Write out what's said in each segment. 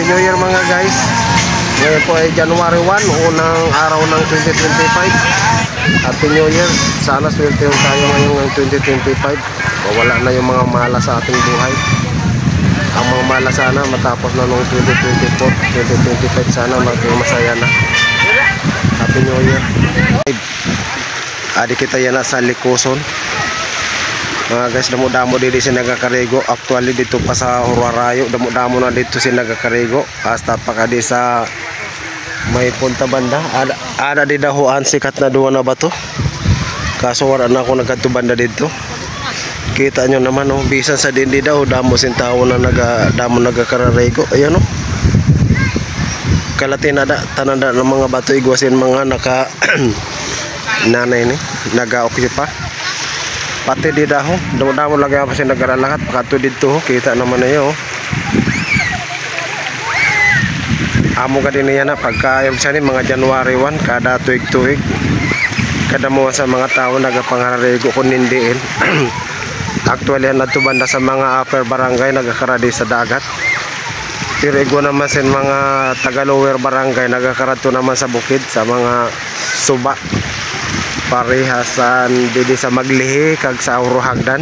New Year mga guys. Ngayon po ay January 1, unang araw ng 2025. Happy New Year. Sana swerte tayo ngayong 2025. Wala na yung mga mala sa ating buhay. Ang mga mala sana matapos na noong 2024, 2025 sana maging masaya na. Happy New Year. Adi kita yan sa Likuson. Mga guys, damo-damo dito si nagakarego. Actually dito pa sa Hurarayo, damo-damo na dito si nagakarego. Hasta pa ka di sa may punta banda. Ada di dahuan sikat na duwa na ba to? Kaso wala na ako nagkatubanda dito. Kita nyo naman oh, bisan sa dindi daw damo sin tao na damo nagakarego. Ayan oh. Kalatin ada tananda ng mga bato igwasin mga naka nanay ni naga-occupy. Pati di daho, damo-damo lagi apa sih negara lahat pakato dito kita naman na yo. Amo ka din yan na pagka yung sani mga January 1 kada tuig-tuig kada mo sa mga tao nagapangararego kun nindiin. Actually nadto banda sa mga upper barangay nagakaradi sa dagat. Pero ego naman sa mga taga lower barangay nagakaradto naman sa bukid sa mga suba. Parihasan didi sa Maglihi kag sa Uruhagdan.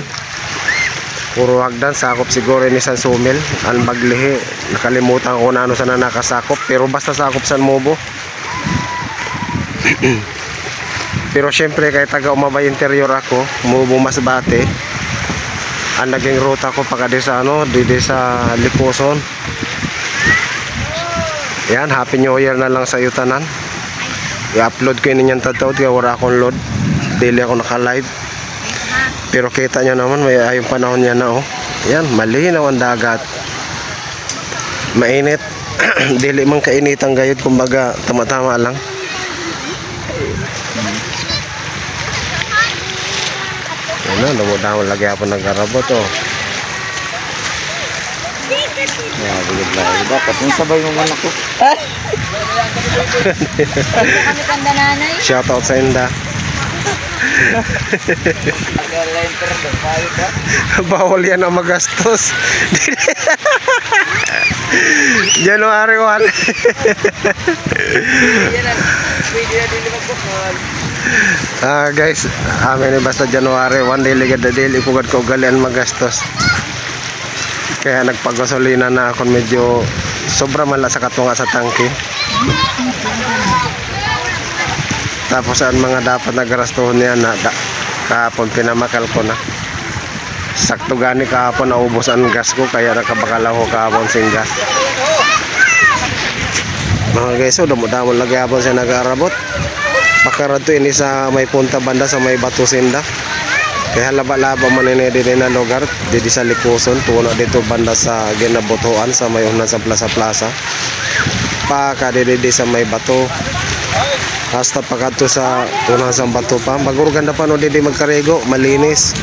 Uruhagdan sakop siguro ni San Sumil. Ang Maglihi nakalimutan ko na ano sana nakasakop pero basta sakop San Mobo. Pero syempre kay taga Umabay interior ako, Mobo Masbate. Ang naging ruta ko pagka sa ano, didi sa Likuson. Yan, Happy New Year na lang sa Yutanan. I-upload ko yun yung tataw kaya wala akong load, daily ako naka-live. Pero kita nyo naman may ayong panahon yan na oh. Yan, malinaw ang dagat, mainit. Dili mang kainitan gayud, kumbaga tama-tama lang. Yan na, damo-damo lagi ako nag-arabot oh. Dapat yung sabay mo man ako. Shout out sa Inda. Bawal yan ang magastos. January 1. Guys, amin basta January 1 daily pugad ko galian magastos. Kaya nagpagasolina na ako medyo sobra mala sa katunga sa tangke. Tapos ang mga dapat nagarastuhon niya na kahapon pinamakal ko na. Sakto gani kahapon naubos ang gas ko kaya nakabakalaw ko kahapon sing gas. Mga guys, so damo-damo lagi hapon siya nag-aarabot. Pakaradto ini sa may punta banda sa may Batu Sinda. Kaya laba-laba man ini din na lugar dito sa Likuson, tuno dito banda sa ginabotoan sa may unan sa plaza-plaza. Paka dito sa may bato. Hasta pagadto sa unan sa bato pa. Magurganda pa no dito magkarego, malinis.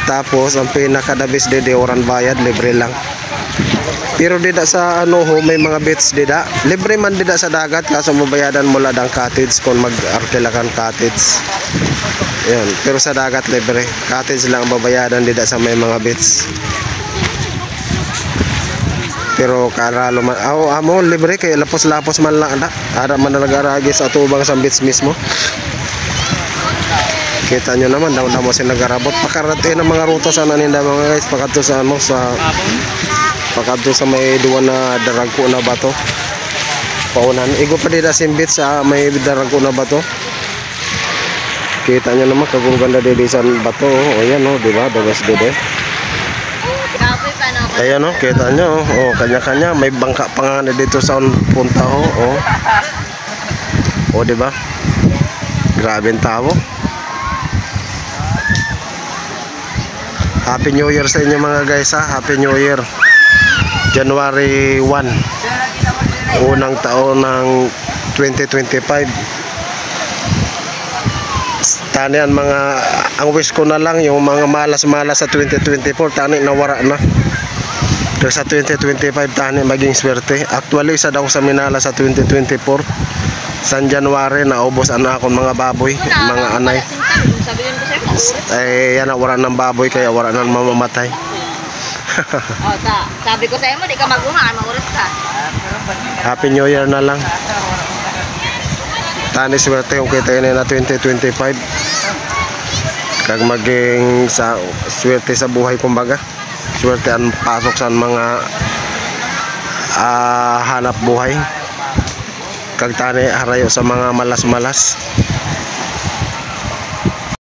Tapos ang pinakadabis dito oran bayad, libre lang. Pero dito sa ano ho, may mga beach dito. Libre man dito sa dagat kaso mabayadan mo lang ang cottage kung mag-arkilakan cottage. Yan, pero sa dagat libre. Cottage lang babayadan dito sa may mga beach. Pero karalo man amo libre kay lapos-lapos man lang ada man nagaragi sa tubang sa beach mismo. Kita nyo naman daw si nagarabot pakarate ng mga ruta sa naninda mga guys pakadto sa ano sa pakadto sa may duwa na daragko na bato. Paunan igo pa dito sa beach sa may daragko na bato. Kita nyo naman kaguganda dito sa bato oh. Ayan oh, di ba? Dagas dito. Ayan oh, kita nyo oh, kanya-kanya may bangka pa nga dito sa punta oh. Oh, di ba? Grabe ang tao. Happy New Year sa inyo mga guys ha. Happy New Year. January 1. Unang taon ng 2025. Tanian mga ang wish ko na lang yung mga malas-malas sa 2024 tani nawara na. Pero sa 2025 tani maging swerte. Actually isa daw sa minala sa 2024. Sa January naubos ana akong mga baboy, mga anay. Eh yan wala ng baboy kaya wala nang mamamatay. Sabi ko sa iyo, di ka magunga, maulit ka. Happy New Year na lang. Tani swerte kung kita na 2025. Kag maging sa swerte sa buhay kumbaga. Swerte ang pasok sa mga hanap buhay. Kag tani harayo sa mga malas-malas.